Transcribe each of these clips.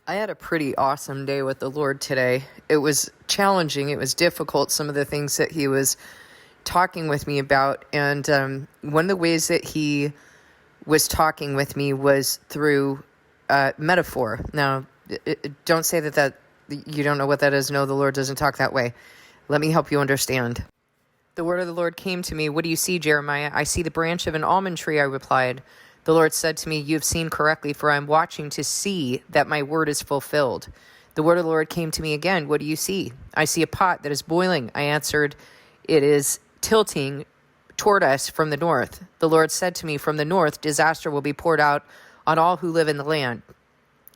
I had a pretty awesome day with the Lord today. It was challenging. It was difficult, some of the things that He was talking with me about. And one of the ways that He was talking with me was through metaphor. Now, don't say that you don't know what that is. No, the Lord doesn't talk that way. Let me help you understand. The word of the Lord came to me. What do you see, Jeremiah? I see the branch of an almond tree, I replied. The Lord said to me, you have seen correctly, for I am watching to see that my word is fulfilled. The word of the Lord came to me again. What do you see? I see a pot that is boiling. I answered, it is tilting toward us from the north. The Lord said to me, from the north, disaster will be poured out on all who live in the land.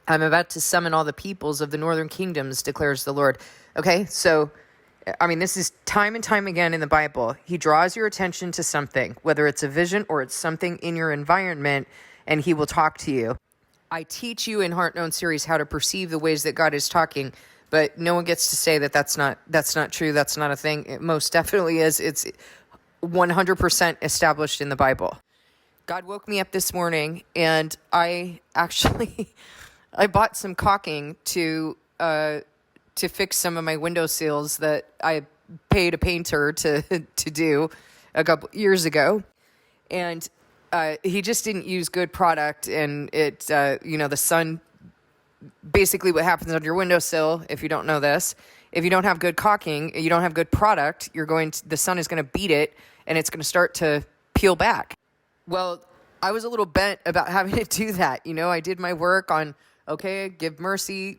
I'm about to summon all the peoples of the northern kingdoms, declares the Lord. Okay, so this is time and time again in the Bible. He draws your attention to something, whether it's a vision or it's something in your environment, and He will talk to you. I teach you in Heart Known series how to perceive the ways that God is talking, but no one gets to say that that's not true. That's not a thing. It most definitely is. It's 100% established in the Bible. God woke me up this morning, and I bought some caulking to fix some of my windowsills that I paid a painter to do a couple years ago. And he just didn't use good product. And it, the sun, basically what happens on your windowsill, if you don't know this, if you don't have good caulking, you don't have good product, the sun is going to beat it and it's going to start to peel back. Well, I was a little bent about having to do that. I did my work on, okay, give mercy,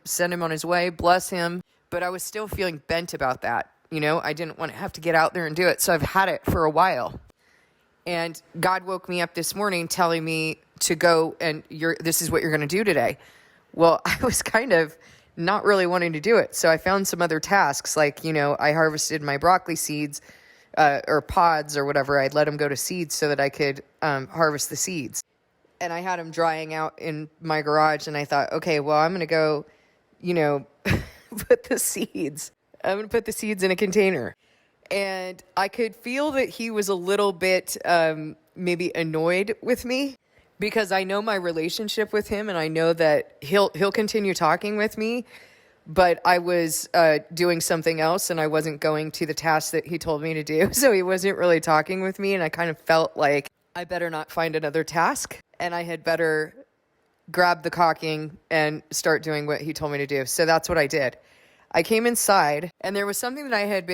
send him on his way, bless him. But I was still feeling bent about that. I didn't want to have to get out there and do it. So I've had it for a while. And God woke me up this morning telling me to go and this is what you're going to do today. Well, I was kind of not really wanting to do it. So I found some other tasks like, I harvested my broccoli seeds or pods or whatever. I'd let them go to seeds so that I could harvest the seeds. And I had them drying out in my garage, and I thought, okay, well, I'm going to go, put the seeds. I'm going to put the seeds in a container. And I could feel that he was a little bit maybe annoyed with me because I know my relationship with him, and I know that he'll continue talking with me. But I was doing something else, and I wasn't going to the task that he told me to do. So he wasn't really talking with me, and I kind of felt like I better not find another task. And I had better grab the caulking and start doing what he told me to do. So that's what I did. I came inside, and there was something that I had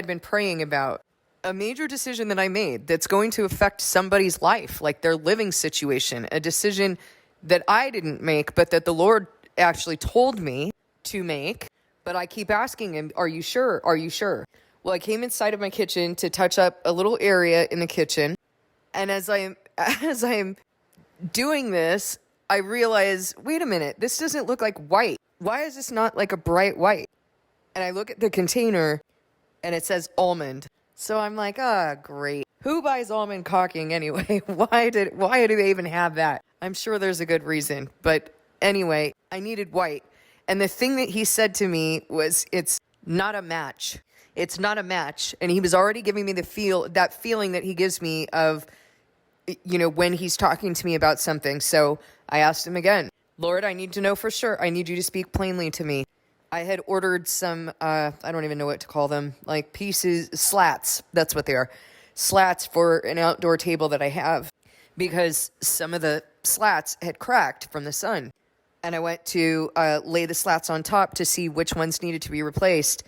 been praying about, a major decision that I made that's going to affect somebody's life, like their living situation, a decision that I didn't make, but that the Lord actually told me to make. But I keep asking him, are you sure? Are you sure? Well, I came inside of my kitchen to touch up a little area in the kitchen. And as I'm doing this, I realize, wait a minute, this doesn't look like white. Why is this not like a bright white? And I look at the container and it says almond. So I'm like, great. Who buys almond caulking anyway? Why do they even have that? I'm sure there's a good reason. But anyway, I needed white. And the thing that he said to me was, it's not a match. It's not a match. And he was already giving me that feeling that he gives me of, when he's talking to me about something. So I asked him again, Lord, I need to know for sure. I need you to speak plainly to me. I had ordered some, I don't even know what to call them, like slats. That's what they are. Slats for an outdoor table that I have because some of the slats had cracked from the sun. And I went to lay the slats on top to see which ones needed to be replaced.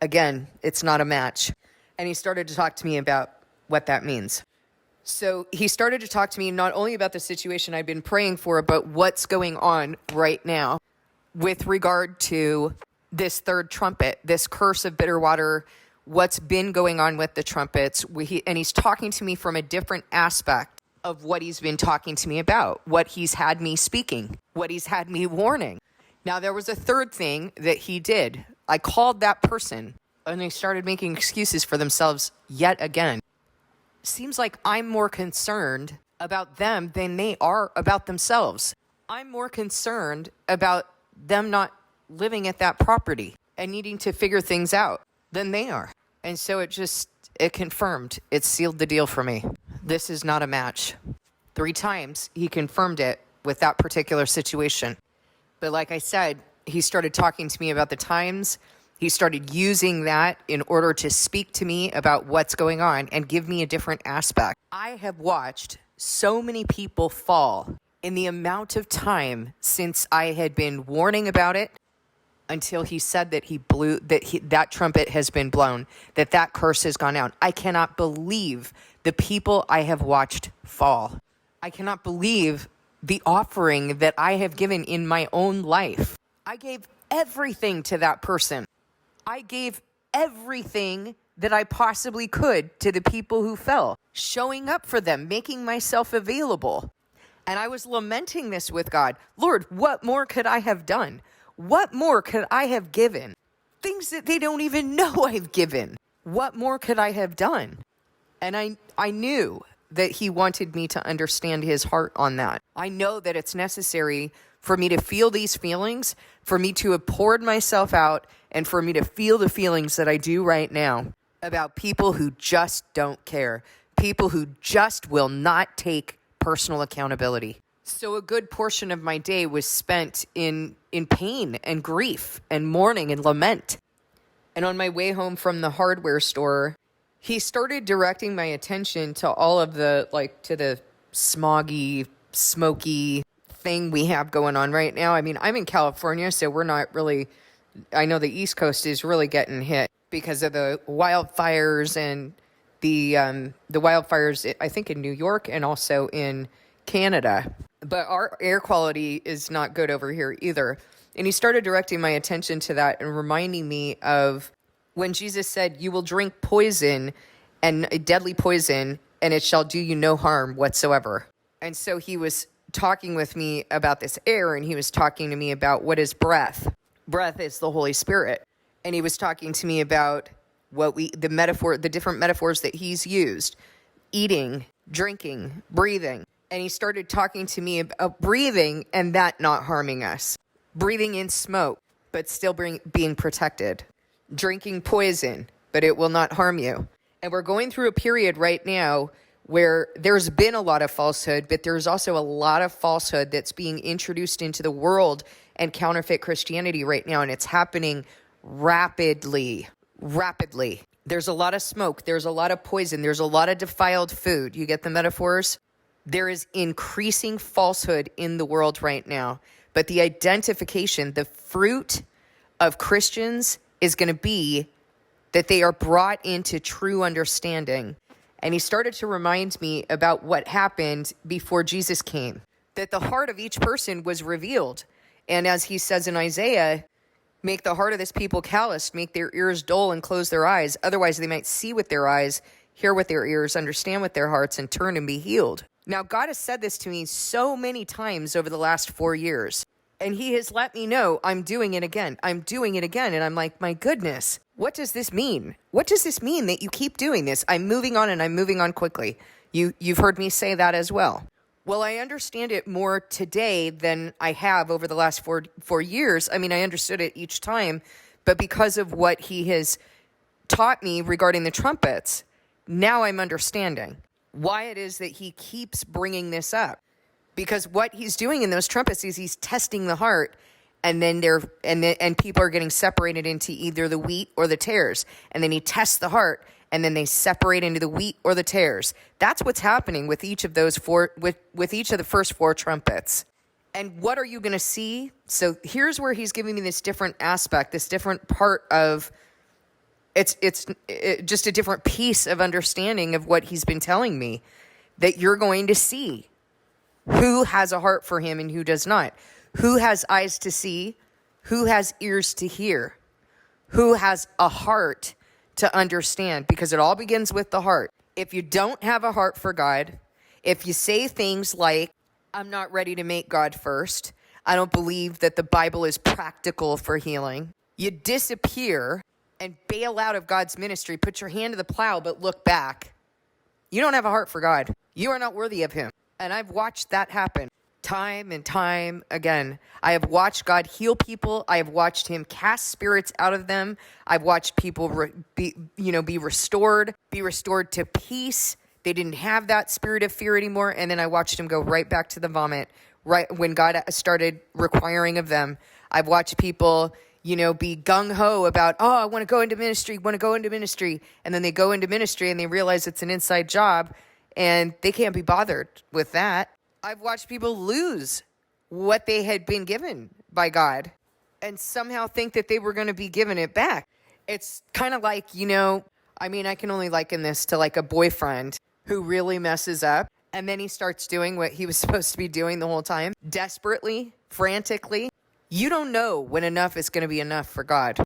Again, it's not a match. And he started to talk to me about what that means. So he started to talk to me not only about the situation I'd been praying for, but what's going on right now with regard to this third trumpet, this curse of bitter water, what's been going on with the trumpets. And he's talking to me from a different aspect of what he's been talking to me about, what he's had me speaking, what he's had me warning. Now, there was a third thing that he did. I called that person, and they started making excuses for themselves yet again. Seems like I'm more concerned about them than they are about themselves. I'm more concerned about them not living at that property and needing to figure things out than they are. And so it confirmed, it sealed the deal for me. This is not a match. 3 times he confirmed it with that particular situation. But like I said, he started talking to me about the times. He started using that in order to speak to me about what's going on and give me a different aspect. I have watched so many people fall in the amount of time since I had been warning about it until he said that that trumpet has been blown, that curse has gone out. I cannot believe the people I have watched fall. I cannot believe the offering that I have given in my own life. I gave everything to that person. I gave everything that I possibly could to the people who fell, showing up for them, making myself available. And I was lamenting this with God. Lord, what more could I have done? What more could I have given? Things that they don't even know I've given. What more could I have done? And I knew that he wanted me to understand his heart on that. I know that it's necessary for me to feel these feelings, for me to have poured myself out, and for me to feel the feelings that I do right now about people who just don't care, people who just will not take personal accountability. So a good portion of my day was spent in pain and grief and mourning and lament. And on my way home from the hardware store, he started directing my attention to all of to the smoggy, smoky thing we have going on right now. I mean, I'm in California, so we're not really, I know the East Coast is really getting hit because of the wildfires and the wildfires, I think, in New York and also in Canada. But our air quality is not good over here either. And he started directing my attention to that and reminding me of when Jesus said, "You will drink poison and a deadly poison, and it shall do you no harm whatsoever." And so he was talking with me about this air, and he was talking to me about what is breath. Breath is the Holy Spirit. And he was talking to me about the different metaphors that he's used: eating, drinking, breathing. And he started talking to me about breathing and that not harming us. Breathing in smoke, but still being protected. Drinking poison, but it will not harm you. And we're going through a period right now where there's been a lot of falsehood, but there's also a lot of falsehood that's being introduced into the world and counterfeit Christianity right now. And it's happening rapidly. There's a lot of smoke. There's a lot of poison. There's a lot of defiled food. You get the metaphors? There is increasing falsehood in the world right now, but the identification, the fruit of Christians is going to be that they are brought into true understanding. And he started to remind me about what happened before Jesus came, that the heart of each person was revealed. And as he says in Isaiah, make the heart of this people calloused, make their ears dull and close their eyes. Otherwise they might see with their eyes, hear with their ears, understand with their hearts, and turn and be healed. Now, God has said this to me so many times over the last 4 years, and he has let me know I'm doing it again. I'm doing it again. And I'm like, my goodness, what does this mean? What does this mean that you keep doing this? I'm moving on, and I'm moving on quickly. You've heard me say that as well. Well, I understand it more today than I have over the last four years. I mean, I understood it each time, but because of what he has taught me regarding the trumpets, now I'm understanding why it is that he keeps bringing this up. Because what he's doing in those trumpets is he's testing the heart, and then people are getting separated into either the wheat or the tares. And then he tests the heart, and then they separate into the wheat or the tares. That's what's happening with each of those with each of the first 4 trumpets. And what are you going to see? So here's where he's giving me this different aspect, this different part of it's just a different piece of understanding of what he's been telling me, that you're going to see who has a heart for him and who does not, who has eyes to see, who has ears to hear, who has a heart to understand, because it all begins with the heart. If you don't have a heart for God, if you say things like, I'm not ready to make God first, I don't believe that the Bible is practical for healing, you disappear and bail out of God's ministry, put your hand to the plow, but look back, you don't have a heart for God. You are not worthy of him. And I've watched that happen time and time again. I have watched God heal people. I have watched him cast spirits out of them. I've watched people be restored to peace. They didn't have that spirit of fear anymore. And then I watched him go right back to the vomit, right when God started requiring of them. I've watched people, be gung-ho about, I want to go into ministry. And then they go into ministry and they realize it's an inside job and they can't be bothered with that. I've watched people lose what they had been given by God and somehow think that they were going to be given it back. It's kind of like, I can only liken this to like a boyfriend who really messes up and then he starts doing what he was supposed to be doing the whole time, desperately, frantically. You don't know when enough is going to be enough for God.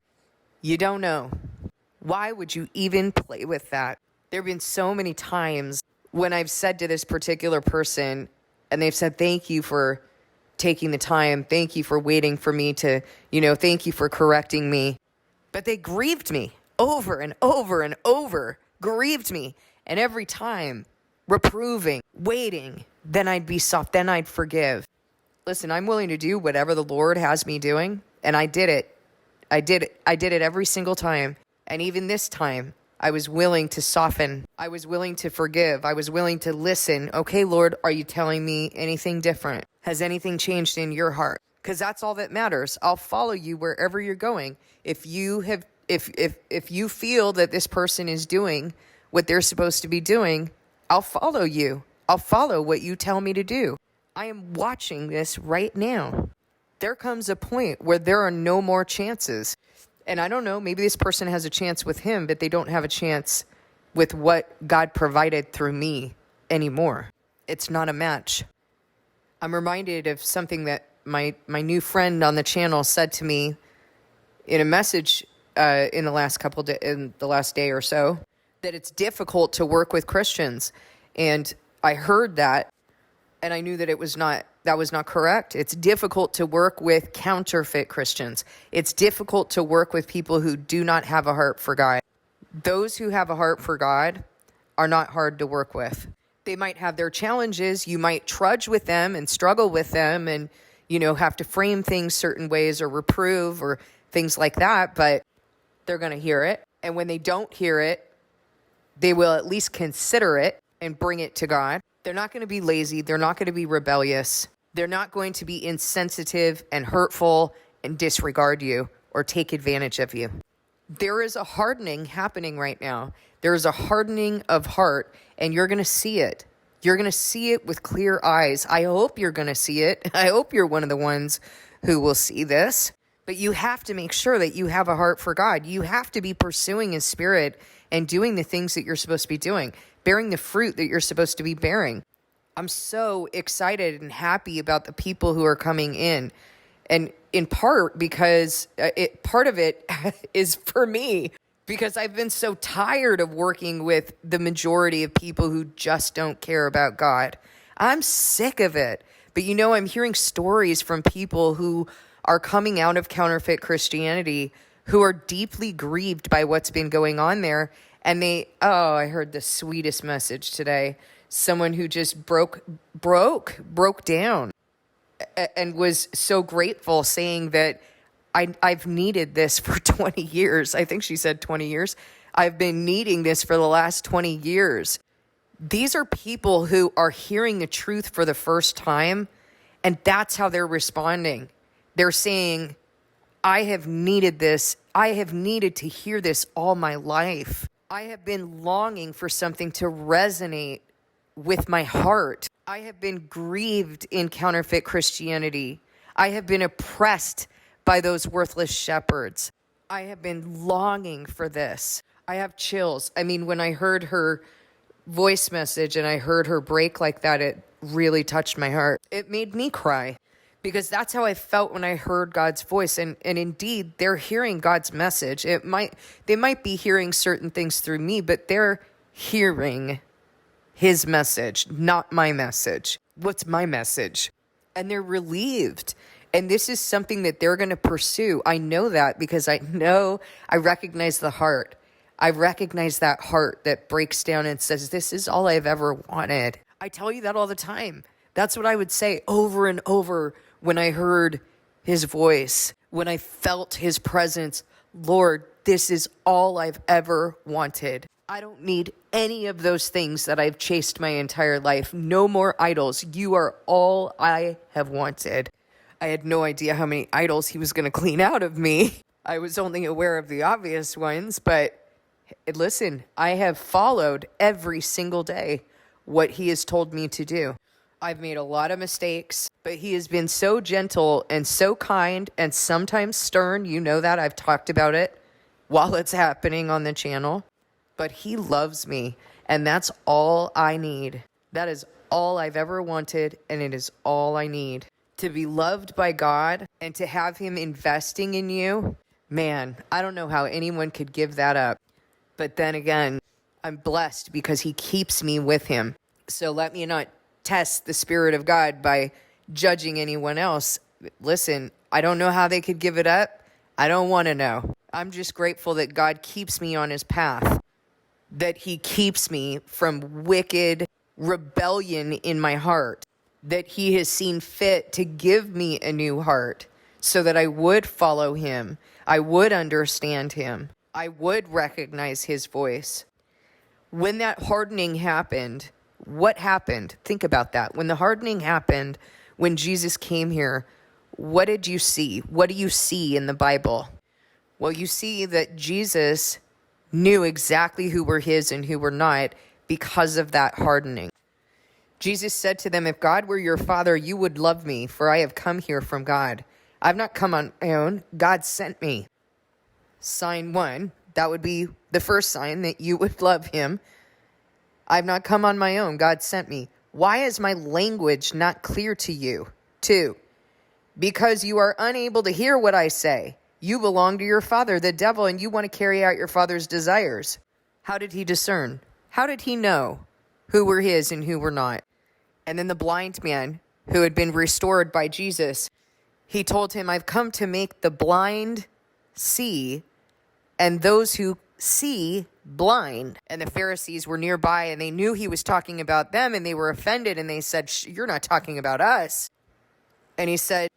You don't know. Why would you even play with that? There have been so many times when I've said to this particular person, and they've said, thank you for taking the time. Thank you for waiting for me to, thank you for correcting me. But they grieved me over and over and over, grieved me. And every time, reproving, waiting, then I'd be soft, then I'd forgive. Listen, I'm willing to do whatever the Lord has me doing, and I did it. I did it every single time. And even this time, I was willing to soften. I was willing to forgive. I was willing to listen. Okay, Lord, are you telling me anything different? Has anything changed in your heart? Because that's all that matters. I'll follow you wherever you're going. If you feel that this person is doing what they're supposed to be doing, I'll follow you. I'll follow what you tell me to do. I am watching this right now. There comes a point where there are no more chances. And I don't know, maybe this person has a chance with him, but they don't have a chance with what God provided through me anymore. It's not a match. I'm reminded of something that my new friend on the channel said to me in a message in the last day or so, that it's difficult to work with Christians. And I heard that, and I knew that that was not correct. It's difficult to work with counterfeit Christians. It's difficult to work with people who do not have a heart for God. Those who have a heart for God are not hard to work with. They might have their challenges. You might trudge with them and struggle with them and, have to frame things certain ways or reprove or things like that, but they're going to hear it. And when they don't hear it, they will at least consider it and bring it to God. They're not going to be lazy. They're not going to be rebellious. They're not going to be insensitive and hurtful and disregard you or take advantage of you. There is a hardening happening right now. There is a hardening of heart, and you're going to see it. You're going to see it with clear eyes. I hope you're going to see it. I hope you're one of the ones who will see this. But you have to make sure that you have a heart for God. You have to be pursuing His Spirit and doing the things that you're supposed to be doing, bearing the fruit that you're supposed to be bearing. I'm so excited and happy about the people who are coming in. And in part because part of it is for me, because I've been so tired of working with the majority of people who just don't care about God. I'm sick of it. But I'm hearing stories from people who are coming out of counterfeit Christianity who are deeply grieved by what's been going on there. And I heard the sweetest message today. Someone who just broke down and was so grateful, saying that I've needed this for 20 years. I think she said 20 years. I've been needing this for the last 20 years. These are people who are hearing the truth for the first time, and that's how they're responding. They're saying, I have needed this. I have needed to hear this all my life. I have been longing for something to resonate with my heart. I have been grieved in counterfeit Christianity. I have been oppressed by those worthless shepherds. I have been longing for this. I have chills. When I heard her voice message and I heard her break like that, it really touched my heart. It made me cry because that's how I felt when I heard God's voice. And indeed, they're hearing God's message. They might be hearing certain things through me, but they're hearing His message, not my message. What's my message? And they're relieved. And this is something that they're going to pursue. I know that because I recognize the heart. I recognize that heart that breaks down and says, this is all I've ever wanted. I tell you that all the time. That's what I would say over and over when I heard His voice, when I felt His presence. Lord, this is all I've ever wanted. I don't need any of those things that I've chased my entire life. No more idols. You are all I have wanted. I had no idea how many idols he was going to clean out of me. I was only aware of the obvious ones, but listen, I have followed every single day what he has told me to do. I've made a lot of mistakes, but he has been so gentle and so kind and sometimes stern. You know that. I've talked about it while it's happening on the channel. But he loves me, and that's all I need. That is all I've ever wanted, and it is all I need. To be loved by God and to have him investing in you, man, I don't know how anyone could give that up. But then again, I'm blessed because he keeps me with him. So let me not test the Spirit of God by judging anyone else. Listen, I don't know how they could give it up. I don't want to know. I'm just grateful that God keeps me on his path, that he keeps me from wicked rebellion in my heart, that he has seen fit to give me a new heart so that I would follow him, I would understand him, I would recognize his voice. When that hardening happened, what happened? Think about that. When the hardening happened, when Jesus came here, what did you see? What do you see in the Bible? Well, you see that Jesus knew exactly who were his and who were not because of that hardening. Jesus said to them, if God were your father, you would love me, for I have come here from God. I've not come on my own. God sent me. Sign one, that would be the first sign that you would love him. I've not come on my own. God sent me. Why is my language not clear to you? 2, because you are unable to hear what I say. You belong to your father, the devil, and you want to carry out your father's desires. How did he discern? How did he know who were his and who were not? And then the blind man who had been restored by Jesus, he told him, I've come to make the blind see and those who see blind. And the Pharisees were nearby and they knew he was talking about them and they were offended and they said, you're not talking about us. And he said,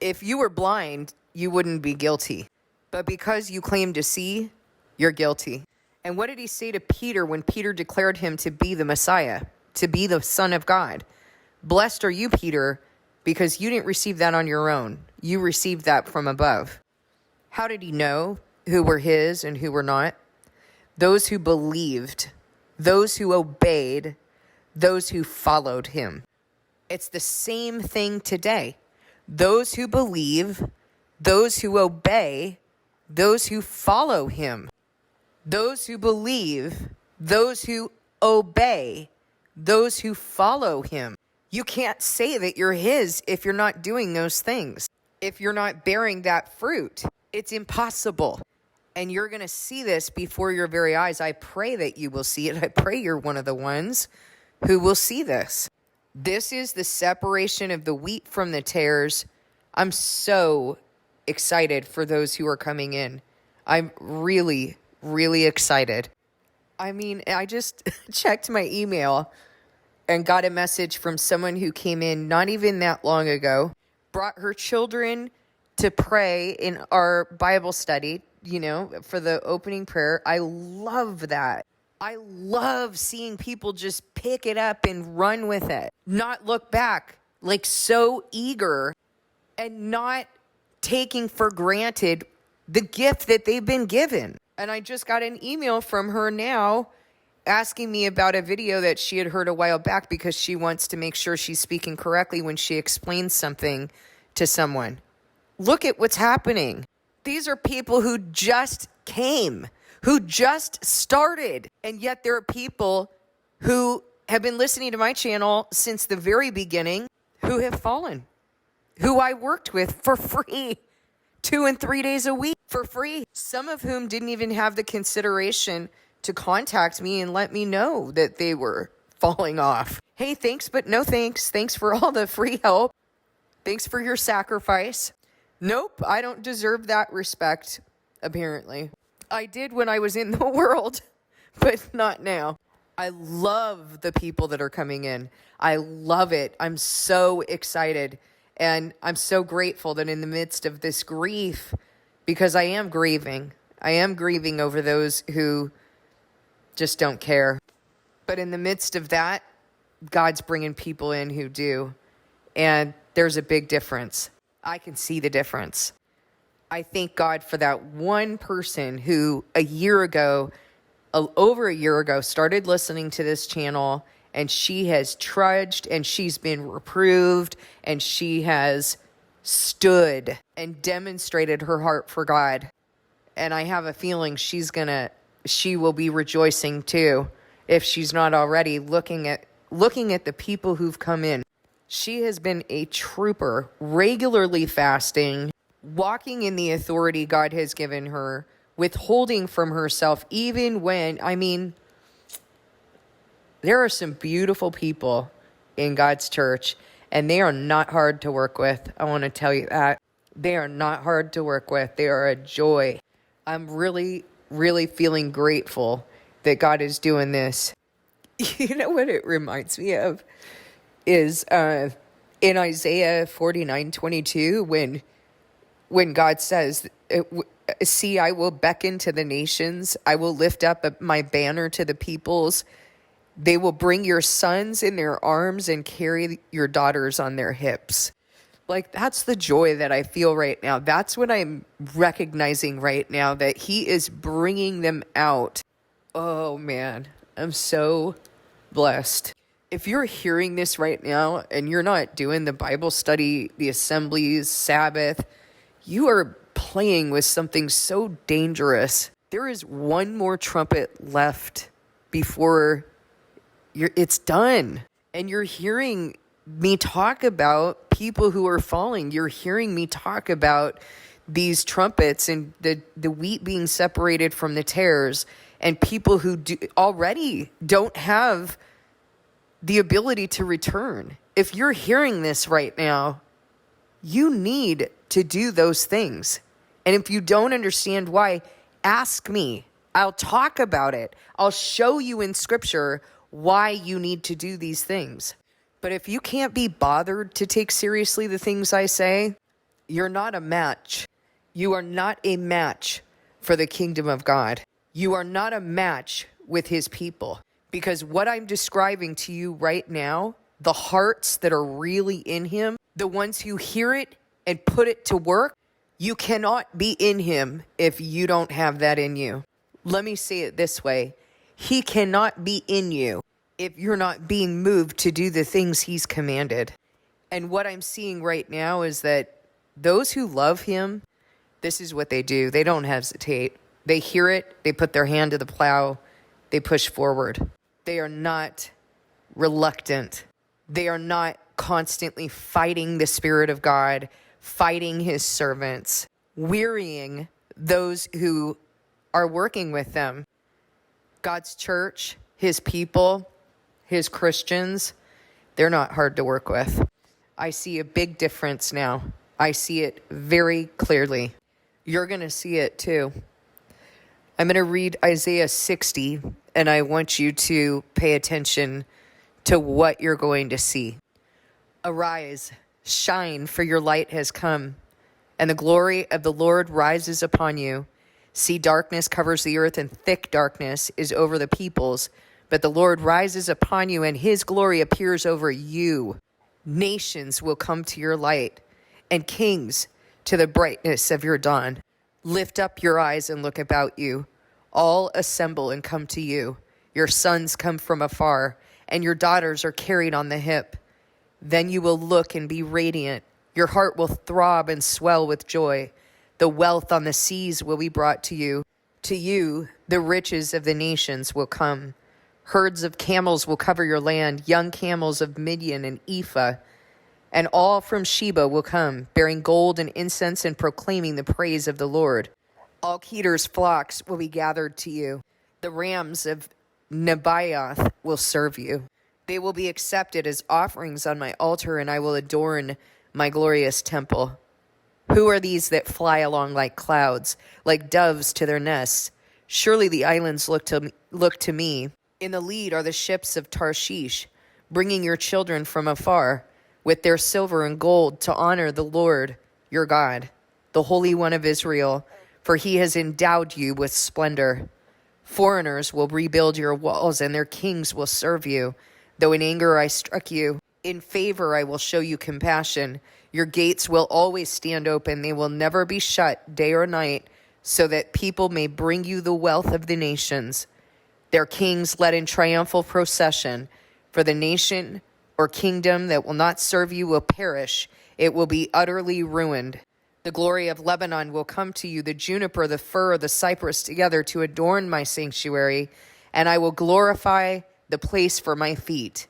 if you were blind, you wouldn't be guilty. But because you claim to see, you're guilty. And what did he say to Peter when Peter declared him to be the Messiah, to be the Son of God? Blessed are you, Peter, because you didn't receive that on your own. You received that from above. How did he know who were his and who were not? Those who believed, those who obeyed, those who followed him. It's the same thing today. Those who believe, those who obey, those who follow him. Those who believe, those who obey, those who follow him. You can't say that you're his if you're not doing those things. If you're not bearing that fruit, it's impossible. And you're going to see this before your very eyes. I pray that you will see it. I pray you're one of the ones who will see this. This is the separation of the wheat from the tares. I'm so excited for those who are coming in. I'm really, really excited. I mean, I just checked my email and got a message from someone who came in not even that long ago, brought her children to pray in our Bible study, for the opening prayer. I love that. I love seeing people just pick it up and run with it, not look back, like so eager and not taking for granted the gift that they've been given. And I just got an email from her now asking me about a video that she had heard a while back because she wants to make sure she's speaking correctly when she explains something to someone. Look at what's happening. These are people who just came, who just started. And yet there are people who have been listening to my channel since the very beginning who have fallen, who I worked with for free, 2 and 3 days a week for free. Some of whom didn't even have the consideration to contact me and let me know that they were falling off. Hey, thanks, but no thanks. Thanks for all the free help. Thanks for your sacrifice. Nope, I don't deserve that respect, apparently. I did when I was in the world, but not now. I love the people that are coming in. I love it. I'm so excited. And I'm so grateful that in the midst of this grief, because I am grieving over those who just don't care. But in the midst of that, God's bringing people in who do. And there's a big difference. I can see the difference. I thank God for that one person who over a year ago, started listening to this channel, and she has trudged and she's been reproved and she has stood and demonstrated her heart for God. And I have a feeling she will be rejoicing too, if she's not already, looking at the people who've come in. She has been a trooper, regularly fasting, walking in the authority God has given her, withholding from herself, even when, there are some beautiful people in God's church, and they are not hard to work with. I want to tell you that. They are not hard to work with. They are a joy. I'm really, really feeling grateful that God is doing this. You know what it reminds me of is in Isaiah 49:22, when God says, see, I will beckon to the nations. I will lift up my banner to the peoples. They will bring your sons in their arms and carry your daughters on their hips. Like, that's the joy that I feel right now. That's what I'm recognizing right now, that he is bringing them out. Oh man, I'm so blessed. If you're hearing this right now and you're not doing the Bible study, the assemblies, Sabbath, you are playing with something so dangerous. There is one more trumpet left before it's done. And you're hearing me talk about people who are falling. You're hearing me talk about these trumpets and the wheat being separated from the tares, and people who already don't have the ability to return. If you're hearing this right now, you need to do those things. And if you don't understand why, ask me. I'll talk about it. I'll show you in scripture why you need to do these things. But if you can't be bothered to take seriously the things I say, you're not a match. You are not a match for the kingdom of God. You are not a match with his people. Because what I'm describing to you right now, the hearts that are really in him, the ones who hear it and put it to work, you cannot be in him if you don't have that in you. Let me say it this way. He cannot be in you if you're not being moved to do the things he's commanded. And what I'm seeing right now is that those who love him, this is what they do. They don't hesitate. They hear it. They put their hand to the plow. They push forward. They are not reluctant. They are not constantly fighting the Spirit of God, fighting his servants, wearying those who are working with them. God's church, his people, his Christians, they're not hard to work with. I see a big difference now. I see it very clearly. You're going to see it too. I'm going to read Isaiah 60, and I want you to pay attention to what you're going to see. Arise, shine, for your light has come, and the glory of the Lord rises upon you. See, darkness covers the earth, and thick darkness is over the peoples. But the Lord rises upon you, and his glory appears over you. Nations will come to your light, and kings to the brightness of your dawn. Lift up your eyes and look about you. All assemble and come to you. Your sons come from afar, and your daughters are carried on the hip. Then you will look and be radiant. Your heart will throb and swell with joy. The wealth on the seas will be brought to you. To you, the riches of the nations will come. Herds of camels will cover your land, young camels of Midian and Ephah. And all from Sheba will come, bearing gold and incense and proclaiming the praise of the Lord. All Kedar's flocks will be gathered to you. The rams of Nebaioth will serve you. They will be accepted as offerings on my altar, and I will adorn my glorious temple. Who are these that fly along like clouds, like doves to their nests? Surely the islands look to me. In the lead are the ships of Tarshish, bringing your children from afar, with their silver and gold, to honor the Lord your God, the Holy One of Israel, for he has endowed you with splendor. Foreigners will rebuild your walls, and their kings will serve you. Though in anger I struck you, in favor I will show you compassion. Your gates will always stand open. They will never be shut day or night, so that people may bring you the wealth of the nations. Their kings led in triumphal procession. For the nation or kingdom that will not serve you will perish. It will be utterly ruined. The glory of Lebanon will come to you, the juniper, the fir, the cypress together to adorn my sanctuary, and I will glorify the place for my feet.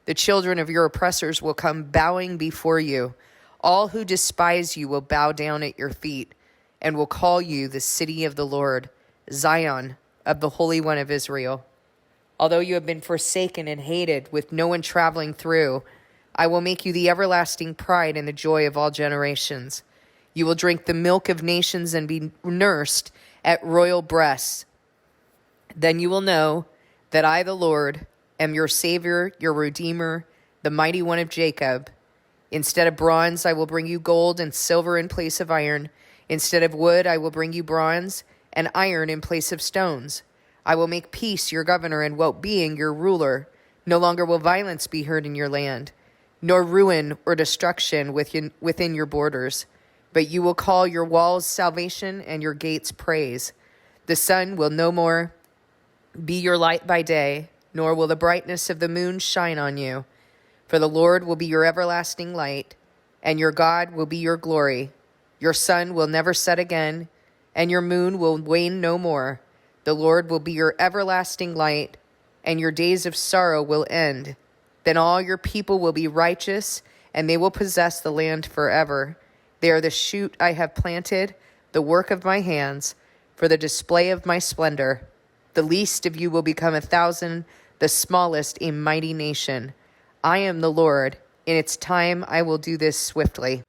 The children of your oppressors will come bowing before you. All who despise you will bow down at your feet and will call you the city of the Lord, Zion of the Holy One of Israel. Although you have been forsaken and hated, with no one traveling through, I will make you the everlasting pride and the joy of all generations. You will drink the milk of nations and be nursed at royal breasts. Then you will know that I, the Lord, am your Savior, your Redeemer, the Mighty One of Jacob. Instead of bronze, I will bring you gold, and silver in place of iron. Instead of wood, I will bring you bronze, and iron in place of stones. I will make peace your governor and well-being your ruler. No longer will violence be heard in your land, nor ruin or destruction within your borders. But you will call your walls salvation and your gates praise. The sun will no more be your light by day, nor will the brightness of the moon shine on you. For the Lord will be your everlasting light, and your God will be your glory. Your sun will never set again, and your moon will wane no more. The Lord will be your everlasting light, and your days of sorrow will end. Then all your people will be righteous, and they will possess the land forever. They are the shoot I have planted, the work of my hands, for the display of my splendor. The least of you will become 1,000, the smallest a mighty nation. I am the Lord. In its time I will do this swiftly.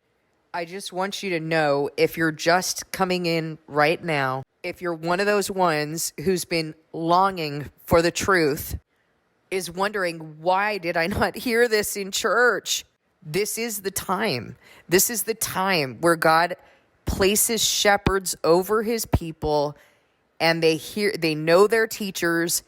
I just want you to know, if you're just coming in right now, if you're one of those ones who's been longing for the truth, is wondering, why did I not hear this in church? This is the time. This is the time where God places shepherds over his people, and they know their teachers,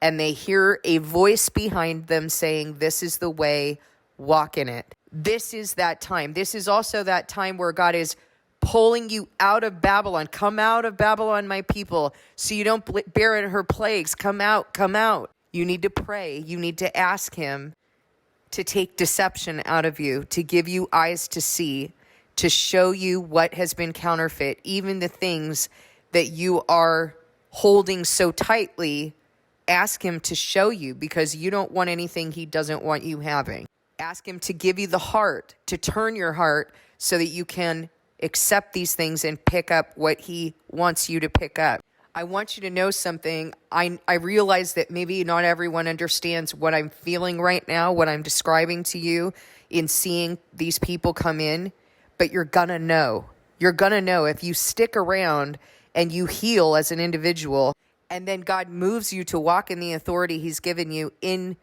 and they hear a voice behind them saying, this is the way, walk in it. This is that time. This is also that time where God is pulling you out of Babylon. Come out of Babylon, my people, so you don't bear in her plagues. Come out, come out. You need to pray. You need to ask him to take deception out of you, to give you eyes to see, to show you what has been counterfeit, even the things that you are holding so tightly. Ask him to show you, because you don't want anything he doesn't want you having. Ask him to give you the heart, to turn your heart so that you can accept these things and pick up what he wants you to pick up. I want you to know something. I realize that maybe not everyone understands what I'm feeling right now, what I'm describing to you in seeing these people come in, but you're gonna know. You're gonna know if you stick around and you heal as an individual, and then God moves you to walk in the authority he's given you in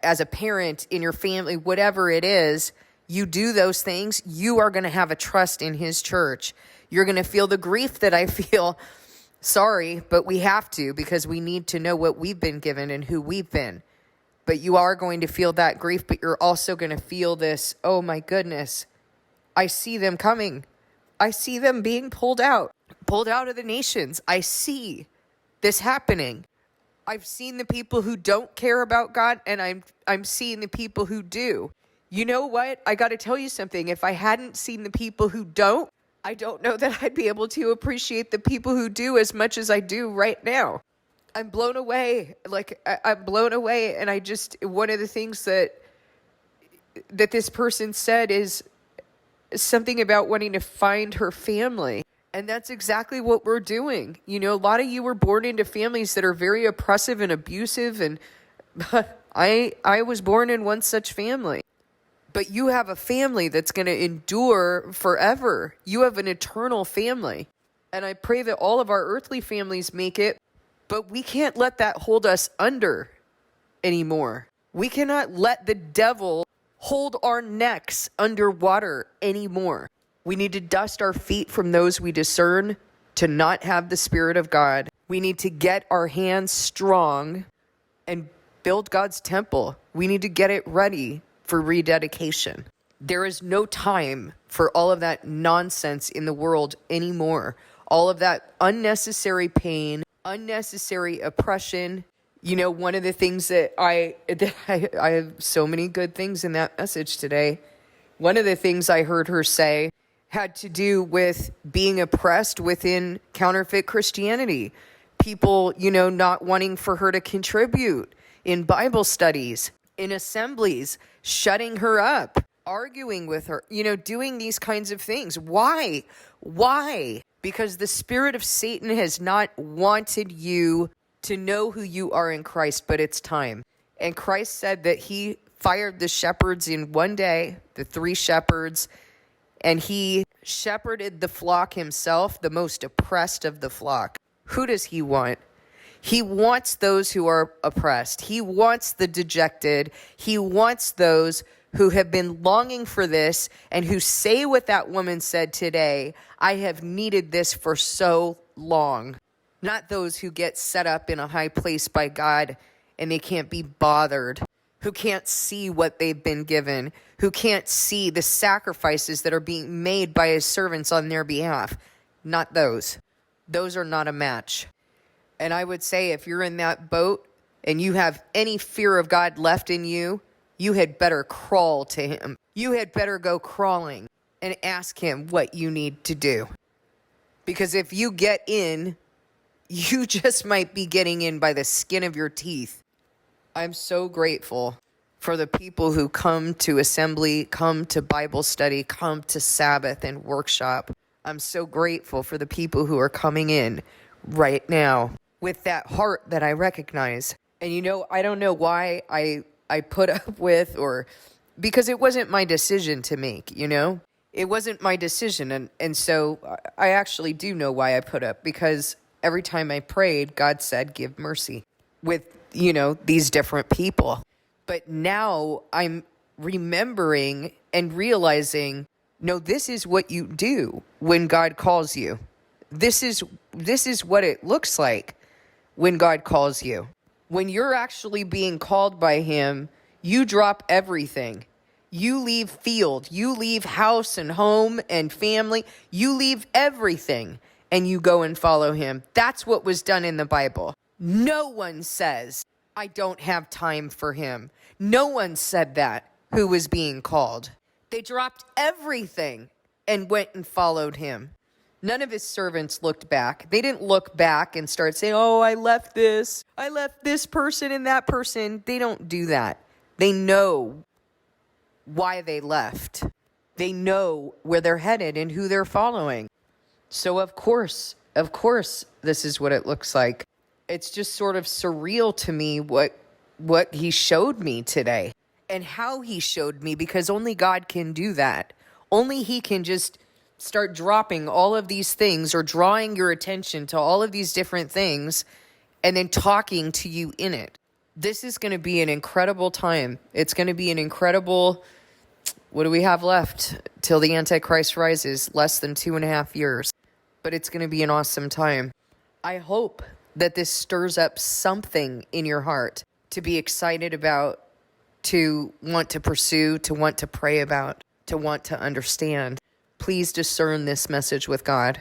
as a parent, in your family, whatever it is, you do those things, you are going to have a trust in his church. You're going to feel the grief that I feel. Sorry, but we have to, because we need to know what we've been given and who we've been. But you are going to feel that grief, but you're also going to feel this, oh my goodness, I see them coming. I see them being pulled out of the nations. I see this happening. I've seen the people who don't care about God, and I'm seeing the people who do. You know what? I got to tell you something. If I hadn't seen the people who don't, I don't know that I'd be able to appreciate the people who do as much as I do right now. I'm blown away. I'm blown away. And one of the things that this person said is something about wanting to find her family. And that's exactly what we're doing. You know, a lot of you were born into families that are very oppressive and abusive. And I was born in one such family. But you have a family that's going to endure forever. You have an eternal family. And I pray that all of our earthly families make it, but we can't let that hold us under anymore. We cannot let the devil hold our necks underwater anymore. We need to dust our feet from those we discern to not have the Spirit of God. We need to get our hands strong and build God's temple. We need to get it ready for rededication. There is no time for all of that nonsense in the world anymore. All of that unnecessary pain, unnecessary oppression. You know, one of the things that I have so many good things in that message today. One of the things I heard her say had to do with being oppressed within counterfeit Christianity. People, not wanting for her to contribute in Bible studies, in assemblies, shutting her up, arguing with her, doing these kinds of things. Why? Why? Because the spirit of Satan has not wanted you to know who you are in Christ, but it's time. And Christ said that he fired the shepherds in one day, the 3 shepherds, and he shepherded the flock himself, the most oppressed of the flock. Who does he want? He wants those who are oppressed. He wants the dejected. He wants those who have been longing for this and who say what that woman said today, I have needed this for so long. Not those who get set up in a high place by God and they can't be bothered, who can't see what they've been given, who can't see the sacrifices that are being made by his servants on their behalf. Not those. Those are not a match. And I would say if you're in that boat and you have any fear of God left in you, you had better crawl to him. You had better go crawling and ask him what you need to do. Because if you get in, you just might be getting in by the skin of your teeth. I'm so grateful for the people who come to assembly, come to Bible study, come to Sabbath and workshop. I'm so grateful for the people who are coming in right now with that heart that I recognize. And I don't know why I put up with, or because it wasn't my decision to make, It wasn't my decision. And so I actually do know why I put up, because every time I prayed, God said, give mercy with, these different people. But now I'm remembering and realizing, no, this is what you do when God calls you. This is what it looks like when God calls you. When you're actually being called by him, you drop everything. You leave field, you leave house and home and family, you leave everything and you go and follow him. That's what was done in the Bible. No one says, I don't have time for him. No one said that who was being called. They dropped everything and went and followed him. None of his servants looked back. They didn't look back and start saying, oh, I left this person and that person. They don't do that. They know why they left. They know where they're headed and who they're following. So of course, this is what it looks like. It's just sort of surreal to me what he showed me today and how he showed me, because only God can do that. Only he can just start dropping all of these things or drawing your attention to all of these different things and then talking to you in it. This is going to be an incredible time. It's going to be an incredible, what do we have left till the Antichrist rises? Less than 2.5 years. But it's going to be an awesome time. I hope that this stirs up something in your heart to be excited about, to want to pursue, to want to pray about, to want to understand. Please discern this message with God.